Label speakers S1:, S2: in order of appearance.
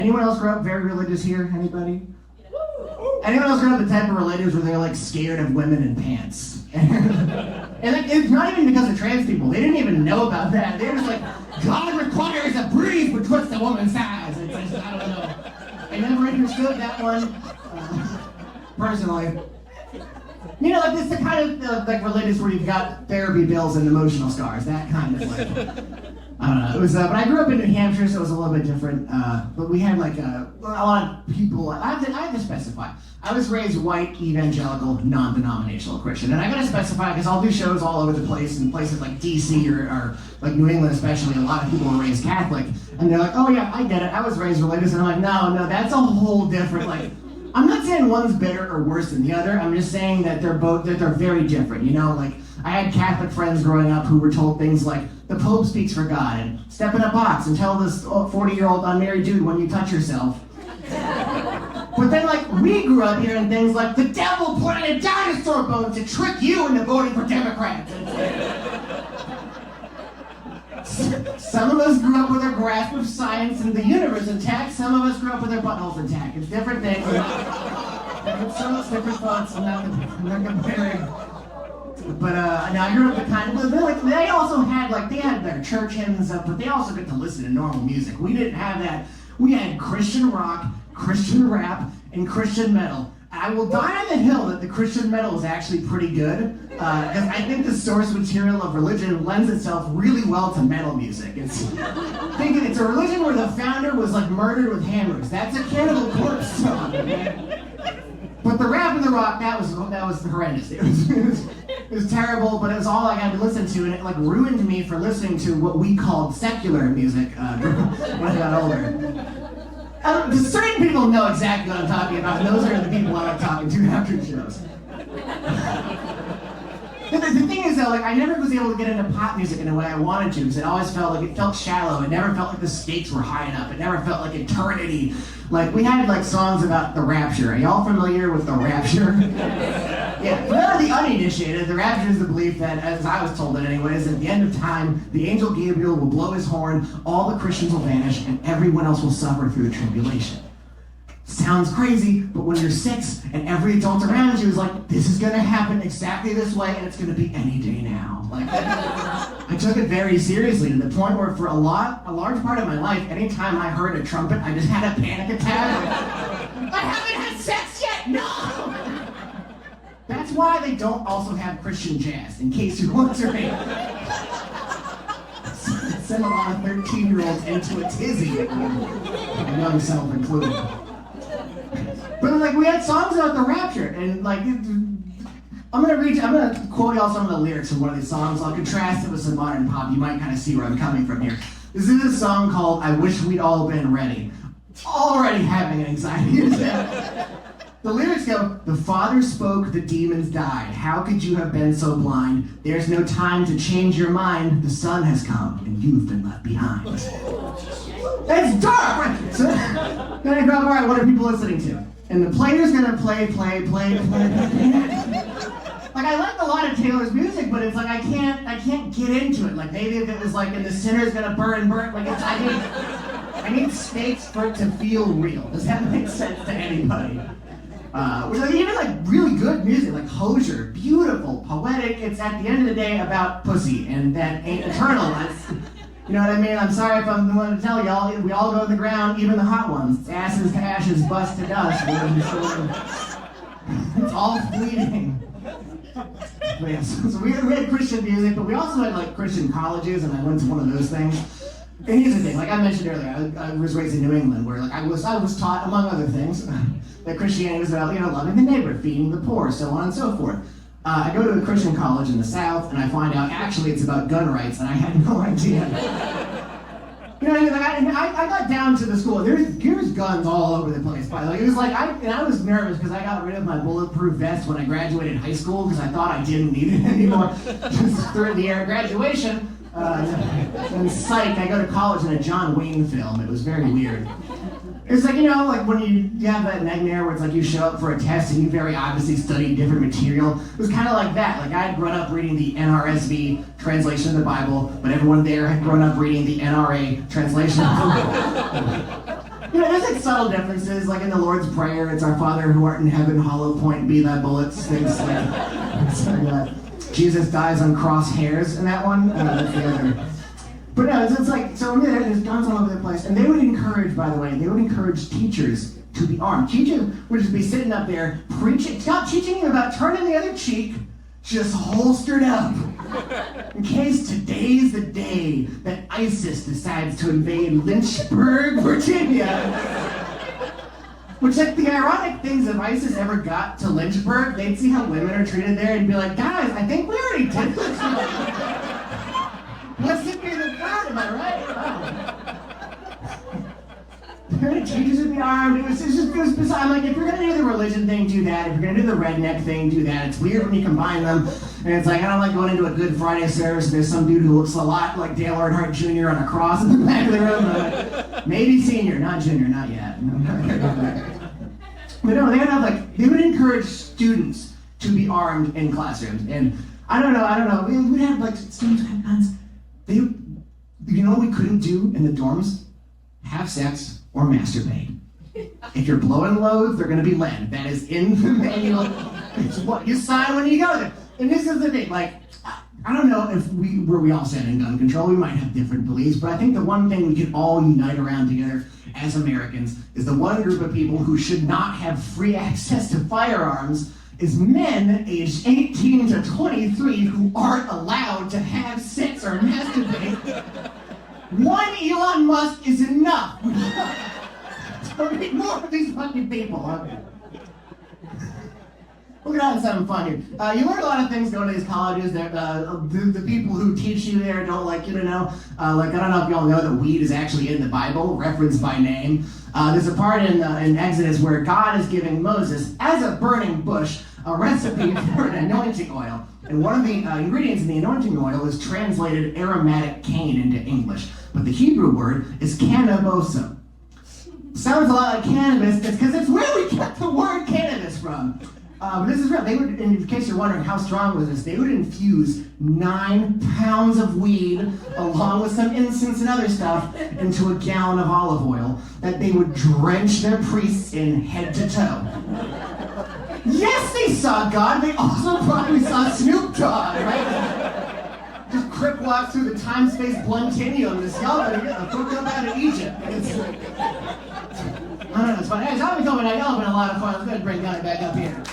S1: Anyone else grow up very religious here? Anybody? Anyone else grow up the type of religious where they're like scared of women in pants? And like, it's not even because of trans people. They didn't even know about that. They were just like, God requires a breeze betwixt a woman's thighs. It's just, I don't know. I never understood that one, personally. You know, like, it's the kind of like religious where you've got therapy bills and emotional scars. That kind of like, I don't know. It was, but I grew up in New Hampshire, so it was a little bit different. But we had like a lot of people. I have to specify. I was raised white, evangelical, non-denominational Christian, and I gotta specify because I'll do shows all over the place in places like DC or like New England, especially. A lot of people were raised Catholic, and they're like, "Oh yeah, I get it. I was raised religious," and I'm like, "No, that's a whole different like." I'm not saying one's better or worse than the other. I'm just saying that they're very different. You know, like I had Catholic friends growing up who were told things like the Pope speaks for God and step in a box and tell this 40-year-old unmarried dude when you touch yourself. But then, like, we grew up hearing things like the devil put in a dinosaur bone to trick you into voting for Democrats. Some of us grew up with a grasp of science and the universe intact. Some of us grew up with our buttholes intact. It's different things. Different souls, different thoughts. I'm not comparing. But now I grew up the kind of they also had they had their church hymns up, but they also get to listen to normal music. We didn't have that. We had Christian rock, Christian rap, and Christian metal. I will die on the hill that the Christian metal is actually pretty good, because I think the source material of religion lends itself really well to metal music. It's a religion where the founder was like murdered with hammers. That's a Cannibal Corpse song, man. But the rap and the rock, that was horrendous. It was terrible, but it was all I had to listen to, and it like ruined me for listening to what we called secular music when I got older. Certain people know exactly what I'm talking about, and those are the people I like talking to after shows. The thing is, though, like I never was able to get into pop music in a way I wanted to, because it always felt shallow. It never felt like the stakes were high enough. It never felt like eternity. Like we had like songs about the rapture. Are y'all familiar with the rapture? Yeah, for none of the uninitiated, the rapture is the belief that, as I was told it anyways, at the end of time, the angel Gabriel will blow his horn, all the Christians will vanish, and everyone else will suffer through the tribulation. Sounds crazy, but when you're 6 and every adult around you is like, this is gonna happen exactly this way, and it's gonna be any day now. Like, I took it very seriously to the point where for a large part of my life, anytime I heard a trumpet, I just had a panic attack. Like, I haven't had sex yet, no! That's why they don't also have Christian jazz, in case you're wondering. Send a lot of 13-year-olds into a tizzy, my young self included. But like we had songs about the rapture, and like I'm gonna quote y'all some of the lyrics of one of these songs. I'll contrast it with some modern pop. You might kind of see where I'm coming from here. This is a song called "I Wish We'd All Been Ready." Already having an anxiety attack. The lyrics go, "The Father spoke, the demons died. How could you have been so blind? There's no time to change your mind. The sun has come, and you've been left behind." That's dark, right? So, then I go, all right, what are people listening to? And the player's gonna play. Like, I like a lot of Taylor's music, but it's like, I can't get into it. Like, maybe if it was like, and the sinner's gonna burn, like, I need stakes for it to feel real. Does that make sense to anybody? Even like really good music, like Hozier, beautiful, poetic. It's at the end of the day about pussy, and that ain't eternal. You know what I mean? I'm sorry if I'm the one to tell y'all. We all go to the ground, even the hot ones. Ashes to ashes, bust to dust. It's all fleeting. But yeah, so we had Christian music, but we also had like Christian colleges, and I went to one of those things. And here's the thing, like I mentioned earlier, I was raised in New England, where like I was taught, among other things, that Christianity was about, loving the neighbor, feeding the poor, so on and so forth. I go to a Christian college in the South, and I find out actually it's about gun rights, and I had no idea. You know what I mean? Like I got down to the school. There's guns all over the place. It was like I was nervous because I got rid of my bulletproof vest when I graduated high school because I thought I didn't need it anymore. Just through the air graduation. And psych, I go to college in a John Wayne film. It was very weird. It's like, like when you have that nightmare where it's like you show up for a test and you very obviously studied different material. It was kind of like that. Like I had grown up reading the NRSV translation of the Bible, but everyone there had grown up reading the NRA translation of the Bible. There's like subtle differences, like in the Lord's Prayer, it's our Father who art in heaven, hollow point be thy bullets, things like Jesus dies on crosshairs in that one. That's the other. But no, it's like, so there's guns all over the place. And they would encourage, by the way, teachers to be armed. Teachers would just be sitting up there preaching, teaching you about turning the other cheek, just holstered up. In case today's the day that ISIS decides to invade Lynchburg, Virginia. Which, like, the ironic things, if ISIS ever got to Lynchburg, they'd see how women are treated there and be like, guys, I think we already did this. Let's sit here in the crowd, am I right? Wow. Teachers would be armed. It was bizarre. I'm like, if you're gonna do the religion thing, do that. If you're gonna do the redneck thing, do that. It's weird when you combine them. And it's like, I don't like going into a Good Friday service and there's some dude who looks a lot like Dale Earnhardt Jr. on a cross in the back of the room. Maybe senior, not junior, not yet. But no, they would encourage students to be armed in classrooms. And I don't know. We'd have like students have guns. You know what we couldn't do in the dorms? Have sex or masturbate. If you're blowing loads, they're going to be lead. That is in the manual. It's what you sign when you go there. And this is the thing, like, I don't know if we all stand in gun control. We might have different beliefs, but I think the one thing we can all unite around together as Americans is the one group of people who should not have free access to firearms is men aged 18 to 23 who aren't allowed to have sex or masturbate. One Elon Musk is enough. Don't need more of these fucking people. Okay. We're gonna have something fun here. You learn a lot of things going to these colleges. That the people who teach you there don't like you to know. Like, I don't know if y'all know that weed is actually in the Bible, referenced by name. There's a part in Exodus where God is giving Moses, as a burning bush, a recipe for an anointing oil. And one of the ingredients in the anointing oil is translated aromatic cane into English. But the Hebrew word is cannabosa. Sounds a lot like cannabis. It's because it's where we get the word cannabis from. But this is real. They would, in case you're wondering how strong was this, they would infuse 9 pounds of weed along with some incense and other stuff into a gallon of olive oil that they would drench their priests in head to toe. Yes, they saw God. They also probably saw Snoop Dogg, right? Just crip walks through the time-space bluntidium. This y'all better get the fuck up out of Egypt. I don't know, it's fun. Hey, zombie coming. I know it's been a lot of fun. Let's go ahead and bring Gunny back up here.